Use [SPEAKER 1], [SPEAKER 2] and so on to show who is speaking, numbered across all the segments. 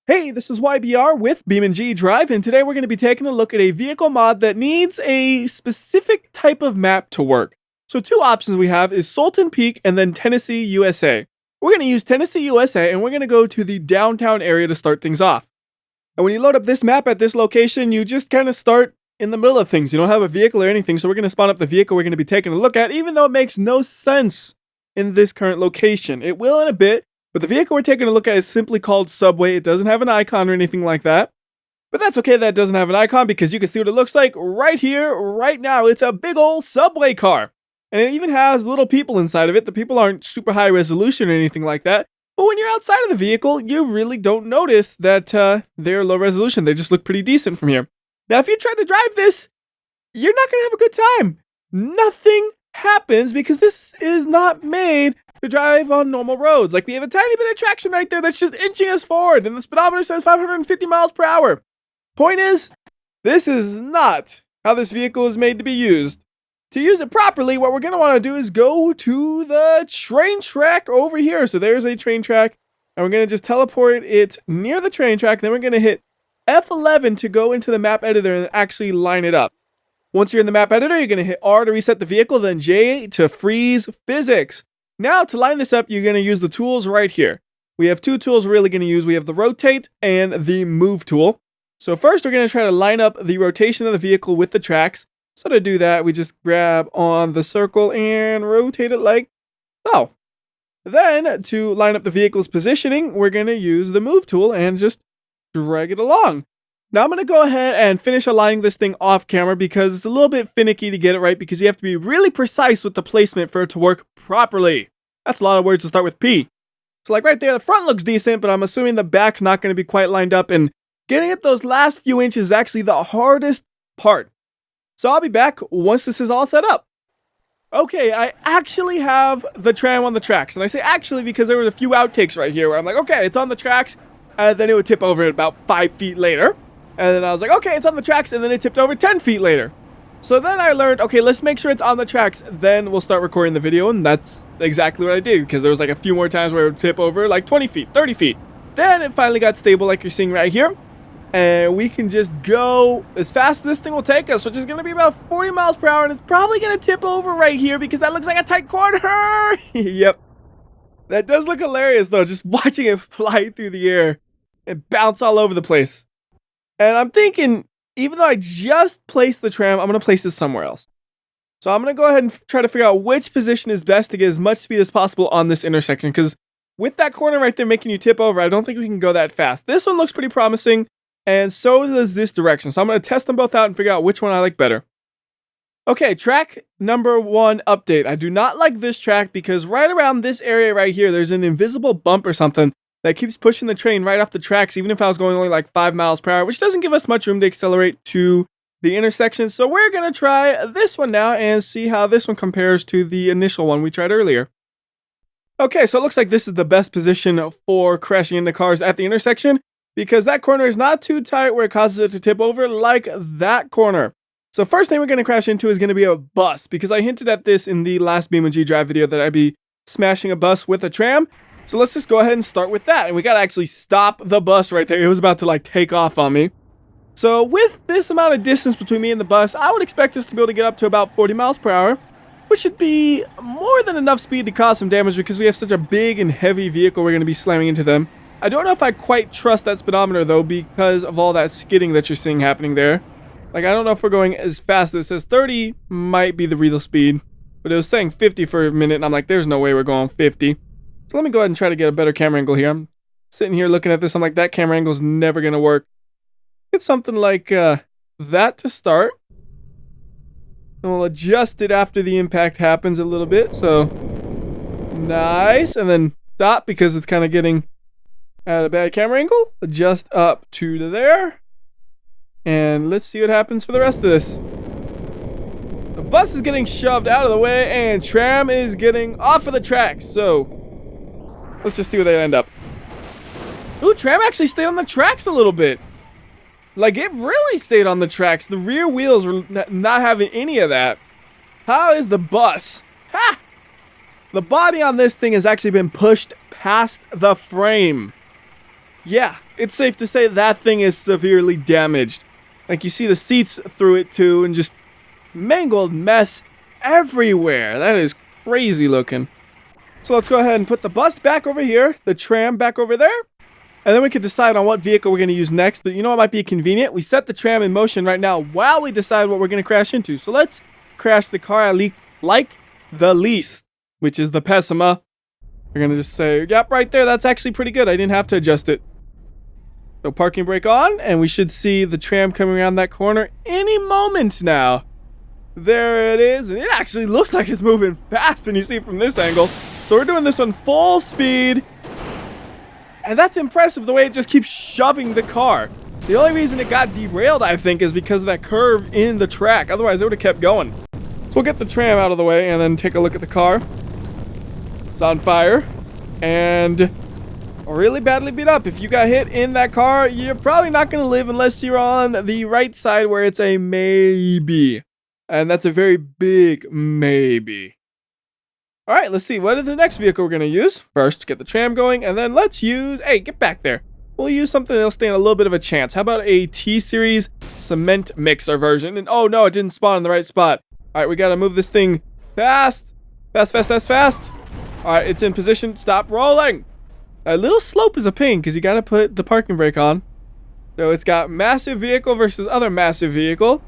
[SPEAKER 1] Hey, this is WhyBeAre with BeamNG.drive, and today we're going to be taking a look at a vehicle mod that needs a specific type of map to work. So two options we have is Sultan Peak and then Tennessee, USA. We're going to use Tennessee, USA, and we're going to go to the downtown area to start things off. And when you load up this map at this location, you just kind of start in the middle of things. You don't have a vehicle or anything, so we're going to spawn up the vehicle we're going to be taking a look at, even though it makes no sense in this current location. It will in a bit. But the vehicle we're taking a look at is simply called Subway. It doesn't have an icon or anything like that. But that's okay that it doesn't have an icon because you can see what it looks like right here, right now. It's a big old subway car. And it even has little people inside of it. The people aren't super high resolution or anything like that. But when you're outside of the vehicle, you really don't notice that they're low resolution. They just look pretty decent from here. Now, if you try to drive this, you're not going to have a good time. Nothing happens because this is not made to drive on normal roads. Like, we have a tiny bit of traction right there that's just inching us forward, and the speedometer says 550 miles per hour. Point is, this is not how this vehicle is made to be used. To use it properly, what we're going to want to do is go to the train track over here. So there's a train track, and we're going to just teleport it near the train track. Then we're going to hit F11 to go into the map editor and actually line it up. Once you're in the map editor, you're going to hit R to reset the vehicle, then J to freeze physics. Now, to line this up, you're going to use the tools right here. We have two tools we're really going to use. We have the rotate and the move tool. So first, we're going to try to line up the rotation of the vehicle with the tracks. So to do that, we just grab on the circle and rotate it like so. Then, to line up the vehicle's positioning, we're going to use the move tool and just drag it along. Now, I'm going to go ahead and finish aligning this thing off camera because it's a little bit finicky to get it right because you have to be really precise with the placement for it to work properly. That's a lot of words to start with P. So like right there, the front looks decent, but I'm assuming the back's not going to be quite lined up, and getting it those last few inches is actually the hardest part. So I'll be back once this is all set up. Okay, I actually have the tram on the tracks, and I say actually because there were a few outtakes right here where I'm like, okay, it's on the tracks, and then it would tip over about 5 feet later. And then I was like, okay, it's on the tracks, and then it tipped over 10 feet later. So then I learned, okay, let's make sure it's on the tracks, then we'll start recording the video, and that's exactly what I did, because there was like a few more times where it would tip over like 20 feet, 30 feet. Then it finally got stable like you're seeing right here, and we can just go as fast as this thing will take us, which is going to be about 40 miles per hour, and it's probably going to tip over right here, because that looks like a tight corner. Yep. That does look hilarious, though, just watching it fly through the air and bounce all over the place. And I'm thinking, even though I just placed the tram, I'm going to place this somewhere else. So I'm going to go ahead and try to figure out which position is best to get as much speed as possible on this intersection. Because with that corner right there making you tip over, I don't think we can go that fast. This one looks pretty promising, and so does this direction. So I'm going to test them both out and figure out which one I like better. Okay, track number 1 update. I do not like this track because right around this area right here, there's an invisible bump or something that keeps pushing the train right off the tracks, even if I was going only like 5 miles per hour, which doesn't give us much room to accelerate to the intersection. So we're going to try this one now and see how this one compares to the initial one we tried earlier. Okay, so it looks like this is the best position for crashing into cars at the intersection because that corner is not too tight where it causes it to tip over like that corner. So first thing we're going to crash into is going to be a bus because I hinted at this in the last BeamNG.drive video that I'd be smashing a bus with a tram. So let's just go ahead and start with that. And we got to actually stop the bus right there. It was about to like take off on me. So with this amount of distance between me and the bus, I would expect us to be able to get up to about 40 miles per hour, which should be more than enough speed to cause some damage because we have such a big and heavy vehicle we're going to be slamming into them. I don't know if I quite trust that speedometer though because of all that skidding that you're seeing happening there. Like, I don't know if we're going as fast as it says. 30 might be the real speed, but it was saying 50 for a minute, and I'm like, there's no way we're going 50. So let me go ahead and try to get a better camera angle here. I'm sitting here looking at this. I'm like, that camera angle is never going to work. It's something like that to start. And we'll adjust it after the impact happens a little bit. So, nice. And then stop because it's kind of getting at a bad camera angle. Adjust up to there. And let's see what happens for the rest of this. The bus is getting shoved out of the way and tram is getting off of the tracks. So let's just see where they end up. Ooh, tram actually stayed on the tracks a little bit. Like, it really stayed on the tracks. The rear wheels were not having any of that. How is the bus? Ha! The body on this thing has actually been pushed past the frame. Yeah, it's safe to say that thing is severely damaged. Like, you see the seats through it too, and just mangled mess everywhere. That is crazy looking. So let's go ahead and put the bus back over here, the tram back over there, and then we can decide on what vehicle we're going to use next. But you know what might be convenient? We set the tram in motion right now while we decide what we're going to crash into. So let's crash the car I like the least, which is the Pessima. We're going to just say, yep, right there. That's actually pretty good. I didn't have to adjust it. So parking brake on, and we should see the tram coming around that corner any moment now. There it is, and it actually looks like it's moving fast when you see it from this angle. So we're doing this one full speed, and that's impressive the way it just keeps shoving the car. The only reason it got derailed, I think, is because of that curve in the track. Otherwise, it would have kept going. So we'll get the tram out of the way and then take a look at the car. It's on fire, and really badly beat up. If you got hit in that car, you're probably not going to live unless you're on the right side where it's a maybe. And that's a very big maybe. All right, let's see. What is the next vehicle we're going to use? First, get the tram going, and then let's use... Hey, get back there. We'll use something that'll stand a little bit of a chance. How about a T-Series cement mixer version? And oh no, it didn't spawn in the right spot. All right, we got to move this thing fast. Fast, fast, fast, fast. All right, it's in position. Stop rolling. A little slope is a pain because you got to put the parking brake on. So it's got massive vehicle versus other massive vehicle.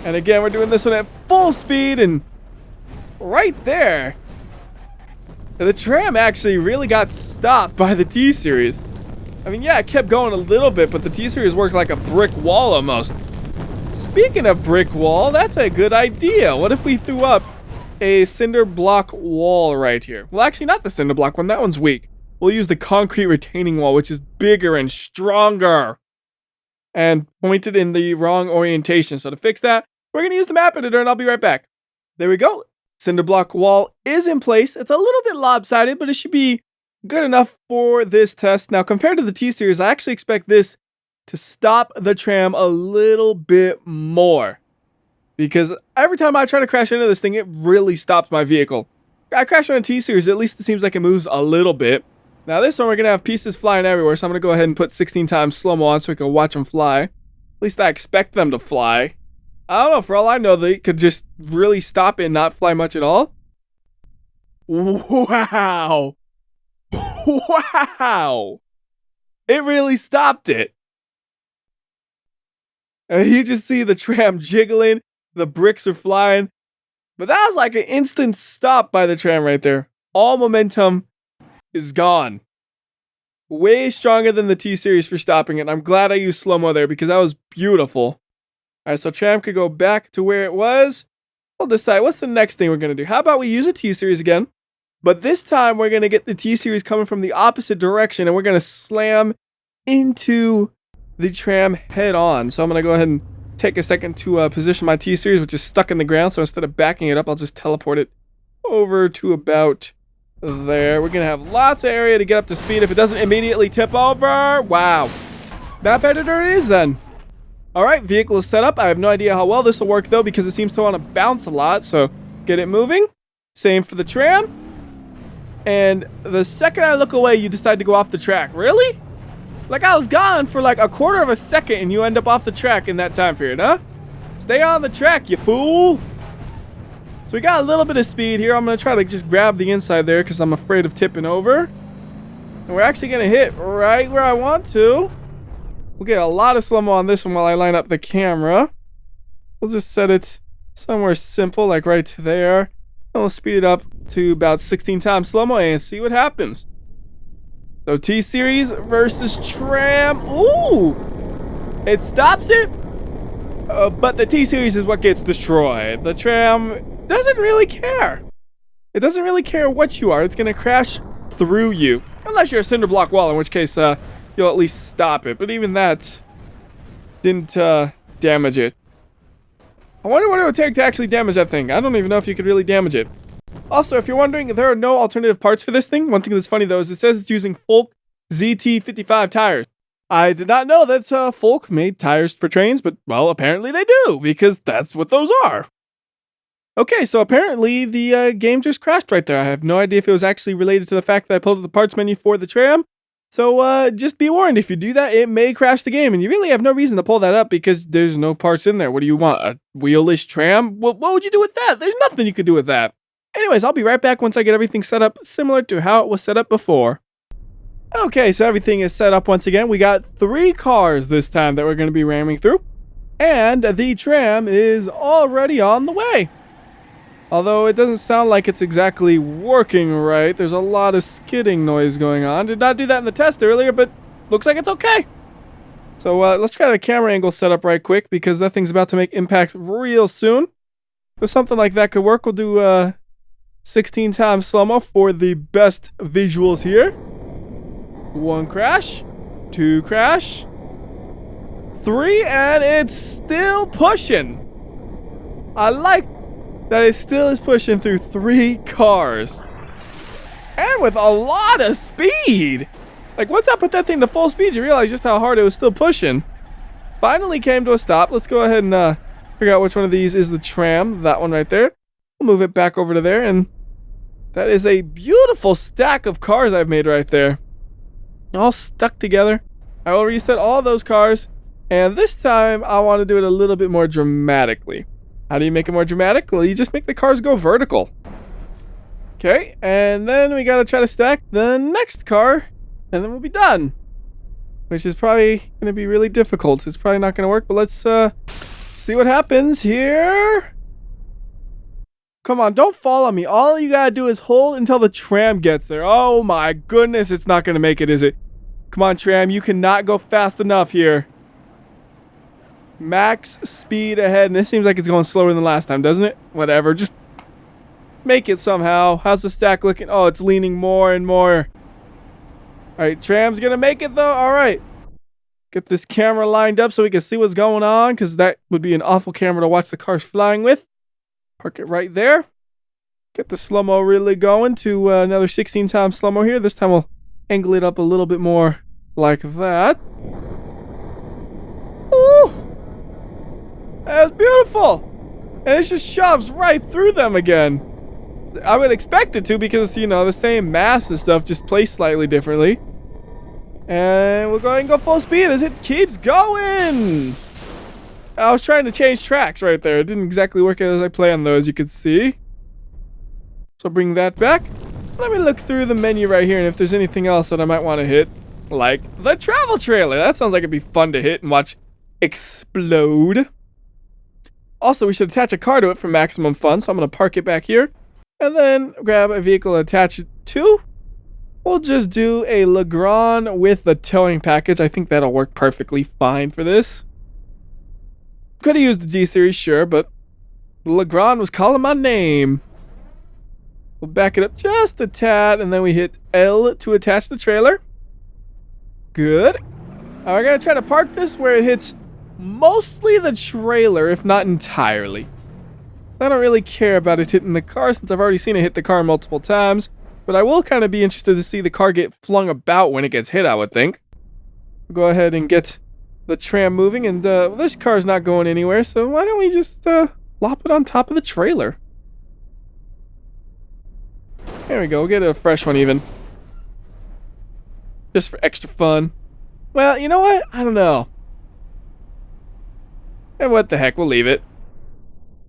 [SPEAKER 1] And again, we're doing this one at full speed, and right there, the tram actually really got stopped by the T-Series. I mean, yeah, it kept going a little bit, but the T-Series worked like a brick wall almost. Speaking of brick wall, that's a good idea. What if we threw up a cinder block wall right here? Well, actually, not the cinder block one. That one's weak. We'll use the concrete retaining wall, which is bigger and stronger and pointed in the wrong orientation. So to fix that, we're going to use the map editor, and I'll be right back. There we go. Cinder block wall is in place. It's a little bit lopsided, but it should be good enough for this test. Now, compared to the T-Series, I actually expect this to stop the tram a little bit more, because every time I try to crash into this thing, it really stops my vehicle. I crash on a T-Series, at least it seems like it moves a little bit. Now this one, we're going to have pieces flying everywhere, so I'm going to go ahead and put 16 times slow-mo on so we can watch them fly. At least I expect them to fly. I don't know, for all I know, they could just really stop it and not fly much at all. Wow. Wow. It really stopped it. And you just see the tram jiggling, the bricks are flying. But that was like an instant stop by the tram right there. All momentum is gone. Way stronger than the T-Series for stopping it. I'm glad I used slow-mo there because that was beautiful. All right, so tram could go back to where it was. We'll decide what's the next thing we're going to do. How about we use a T-Series again? But this time we're going to get the T-Series coming from the opposite direction, and we're going to slam into the tram head on. So I'm going to go ahead and take a second to position my T-Series, which is stuck in the ground. So instead of backing it up, I'll just teleport it over to about there. We're going to have lots of area to get up to speed if it doesn't immediately tip over. Wow. Map editor it is then. All right, vehicle is set up. I have no idea how well this will work, though, because it seems to want to bounce a lot. So get it moving. Same for the tram. And the second I look away, you decide to go off the track. Really? Like I was gone for like a quarter of a second and you end up off the track in that time period, huh? Stay on the track, you fool. So we got a little bit of speed here. I'm going to try to just grab the inside there because I'm afraid of tipping over. And we're actually going to hit right where I want to. We'll get a lot of slow-mo on this one while I line up the camera. We'll just set it somewhere simple, like right there. And we'll speed it up to about 16 times slow-mo and see what happens. So T-Series versus tram. Ooh! It stops it, but the T-Series is what gets destroyed. The tram doesn't really care. It doesn't really care what you are. It's going to crash through you. Unless you're a cinder block wall, in which case you'll at least stop it. But even that didn't damage it. I wonder what it would take to actually damage that thing. I don't even know if you could really damage it. Also, if you're wondering, there are no alternative parts for this thing. One thing that's funny, though, is it says it's using Folk ZT55 tires. I did not know that Folk made tires for trains, but, well, apparently they do, because that's what those are. Okay, so apparently the game just crashed right there. I have no idea if it was actually related to the fact that I pulled up the parts menu for the tram, So just be warned, if you do that, it may crash the game, and you really have no reason to pull that up because there's no parts in there. What do you want, a wheelless tram? What would you do with that? There's nothing you could do with that. Anyways, I'll be right back once I get everything set up similar to how it was set up before. Okay, so everything is set up once again. We got 3 cars this time that we're going to be ramming through, and the tram is already on the way. Although it doesn't sound like it's exactly working right. There's a lot of skidding noise going on. Did not do that in the test earlier, but looks like it's okay. So let's try the camera angle setup right quick because that thing's about to make impact real soon. If something like that could work, we'll do 16 times slow-mo for the best visuals here. 1 crash, 2 crash, 3, and it's still pushing. I like that it still is pushing through 3 cars. And with a lot of speed. Like, once I put that thing to full speed, you realize just how hard it was still pushing. Finally came to a stop. Let's go ahead and figure out which one of these is the tram. That one right there. We'll move it back over to there. And that is a beautiful stack of cars I've made right there. All stuck together. I will reset all those cars. And this time, I want to do it a little bit more dramatically. How do you make it more dramatic? Well, you just make the cars go vertical. Okay, and then we gotta try to stack the next car, and then we'll be done. Which is probably gonna be really difficult. It's probably not gonna work, but let's see what happens here. Come on, don't follow me. All you gotta do is hold until the tram gets there. Oh my goodness, it's not gonna make it, is it? Come on, tram, you cannot go fast enough here. Max speed ahead, and it seems like it's going slower than last time, doesn't it? Whatever, just make it somehow. How's the stack looking? Oh, it's leaning more and more. Alright, tram's gonna make it though. Alright. Get this camera lined up so we can see what's going on, because that would be an awful camera to watch the cars flying with. Park it right there. Get the slow-mo really going to another 16 times slow-mo here. This time we'll angle it up a little bit more like that. Ooh! That's beautiful! And it just shoves right through them again. I would expect it to because, you know, the same mass and stuff, just placed slightly differently. And we'll go ahead and go full speed as it keeps going! I was trying to change tracks right there. It didn't exactly work as I planned though, as you can see. So bring that back. Let me look through the menu right here and if there's anything else that I might want to hit. Like the travel trailer. That sounds like it'd be fun to hit and watch explode. Also, we should attach a car to it for maximum fun, so I'm going to park it back here. And then grab a vehicle to attach it to. We'll just do a Legrand with the towing package. I think that'll work perfectly fine for this. Could have used the D-Series, sure, but Legrand was calling my name. We'll back it up just a tad, and then we hit L to attach the trailer. Good. Now we're going to try to park this where it hits mostly the trailer, if not entirely. I don't really care about it hitting the car since I've already seen it hit the car multiple times, but I will kind of be interested to see the car get flung about when it gets hit, I would think. We'll go ahead and get the tram moving, and this car's not going anywhere, so why don't we just lop it on top of the trailer? There we go, we'll get a fresh one even. Just for extra fun. Well, you know what? I don't know. And what the heck, we'll leave it.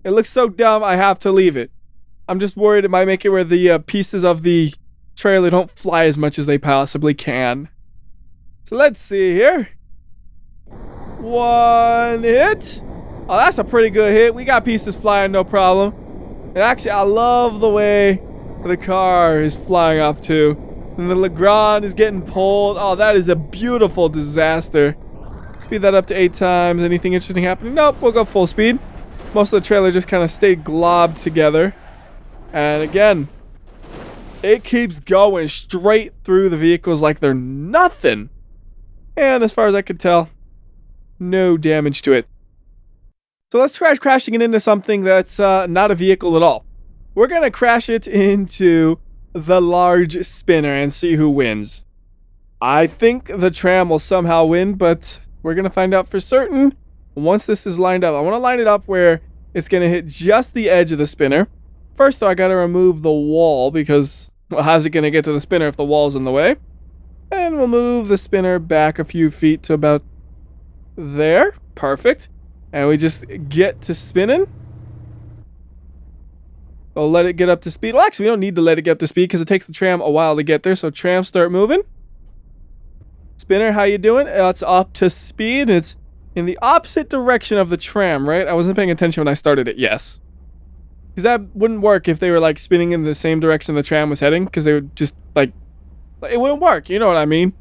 [SPEAKER 1] It looks so dumb, I have to leave it. I'm just worried it might make it where the pieces of the trailer don't fly as much as they possibly can. So let's see here. 1 hit. Oh, that's a pretty good hit. We got pieces flying, no problem. And actually, I love the way the car is flying off too. And the Legrand is getting pulled. Oh, that is a beautiful disaster. Speed that up to 8 times. Anything interesting happening? Nope, we'll go full speed. Most of the trailer just kind of stayed globbed together. And again, it keeps going straight through the vehicles like they're nothing. And as far as I could tell, no damage to it. So let's try crashing it into something that's not a vehicle at all. We're going to crash it into the large spinner and see who wins. I think the tram will somehow win, but we're going to find out for certain once this is lined up. I want to line it up where it's going to hit just the edge of the spinner. First, though, I got to remove the wall because, well, how's it going to get to the spinner if the wall's in the way? And we'll move the spinner back a few feet to about there. Perfect. And we just get to spinning. We'll let it get up to speed. Well, actually, we don't need to let it get up to speed because it takes the tram a while to get there. So tram, start moving. Spinner, how you doing? It's up to speed. And it's in the opposite direction of the tram, right? I wasn't paying attention when I started it. Yes. Because that wouldn't work if they were like spinning in the same direction the tram was heading. Because they would just like, it wouldn't work. You know what I mean?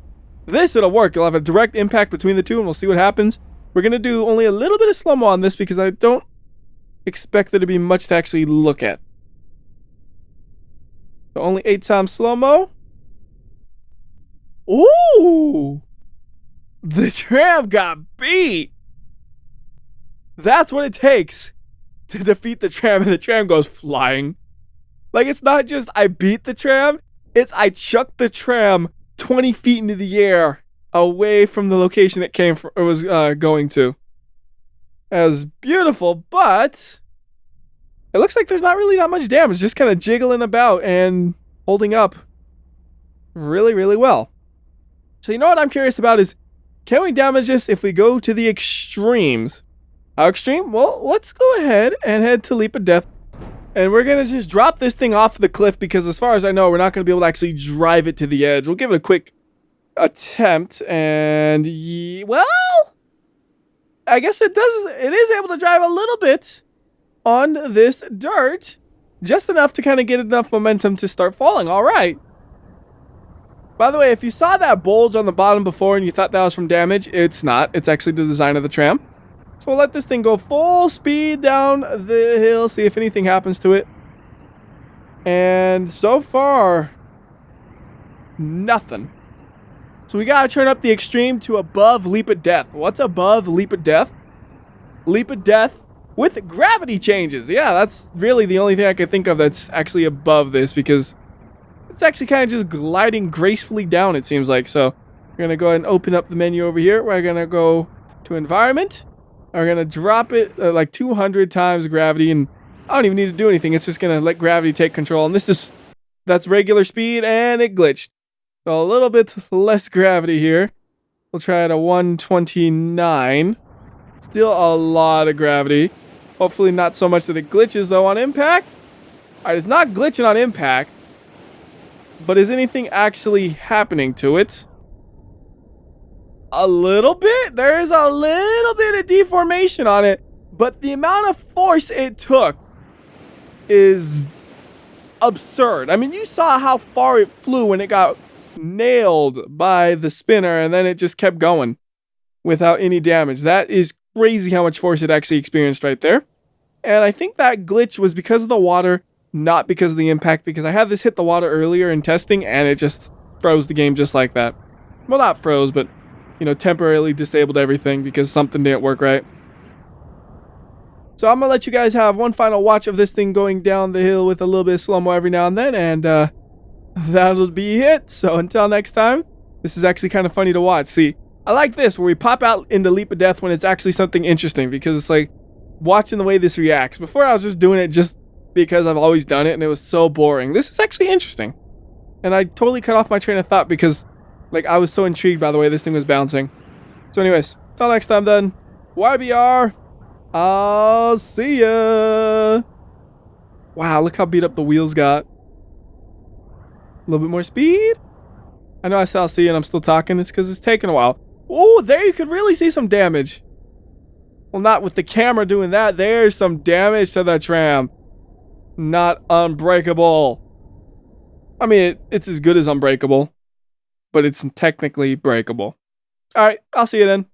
[SPEAKER 1] This, it'll work. It'll have a direct impact between the two and we'll see what happens. We're going to do only a little bit of slow-mo on this because I don't expect there to be much to actually look at. So only 8 times slow-mo. Ooh! The tram got beat! That's what it takes to defeat the tram, and the tram goes flying. Like, it's not just I beat the tram, it's I chucked the tram 20 feet into the air away from the location it came from, or was going to. That was beautiful, but it looks like there's not really that much damage, just kind of jiggling about and holding up really, really well. So you know what I'm curious about is, can we damage this if we go to the extremes? How extreme? Well, let's go ahead and head to Leap of Death. And we're going to just drop this thing off the cliff because as far as I know, we're not going to be able to actually drive it to the edge. We'll give it a quick attempt and well, I guess it is able to drive a little bit on this dirt, just enough to kind of get enough momentum to start falling. All right. By the way, if you saw that bulge on the bottom before and you thought that was from damage, it's not. It's actually the design of the tram. So we'll let this thing go full speed down the hill, see if anything happens to it. And so far, nothing. So we gotta turn up the extreme to above Leap of Death. What's above Leap of Death? Leap of Death with gravity changes. Yeah, that's really the only thing I can think of that's actually above this because it's actually kind of just gliding gracefully down, it seems like. So we're going to go ahead and open up the menu over here. We're going to go to environment. We're going to drop it like 200 times gravity. And I don't even need to do anything. It's just going to let gravity take control. And that's regular speed and it glitched. So a little bit less gravity here. We'll try it at 129. Still a lot of gravity. Hopefully not so much that it glitches though on impact. Alright, it's not glitching on impact. But is anything actually happening to it? A little bit. There is a little bit of deformation on it. But the amount of force it took is absurd. I mean, you saw how far it flew when it got nailed by the spinner. And then it just kept going without any damage. That is crazy how much force it actually experienced right there. And I think that glitch was because of the water, not because of the impact, because I had this hit the water earlier in testing and it just froze the game just like that. Well, not froze, but, you know, temporarily disabled everything because something didn't work right. So I'm going to let you guys have one final watch of this thing going down the hill with a little bit of slow-mo every now and then, and that'll be it. So until next time, this is actually kind of funny to watch. See, I like this where we pop out into Leap of Death when it's actually something interesting because it's like watching the way this reacts. Before I was just doing it just because I've always done it and it was so boring. This is actually interesting. And I totally cut off my train of thought because like I was so intrigued by the way this thing was bouncing. So anyways, until next time then, WhyBeAre, I'll see ya. Wow, look how beat up the wheels got. A little bit more speed. I know I said I'll see you and I'm still talking. It's because it's taking a while. Oh, there you could really see some damage. Well, not with the camera doing that. There's some damage to the tram. Not unbreakable. I mean, it's as good as unbreakable, but it's technically breakable. All right, I'll see you then.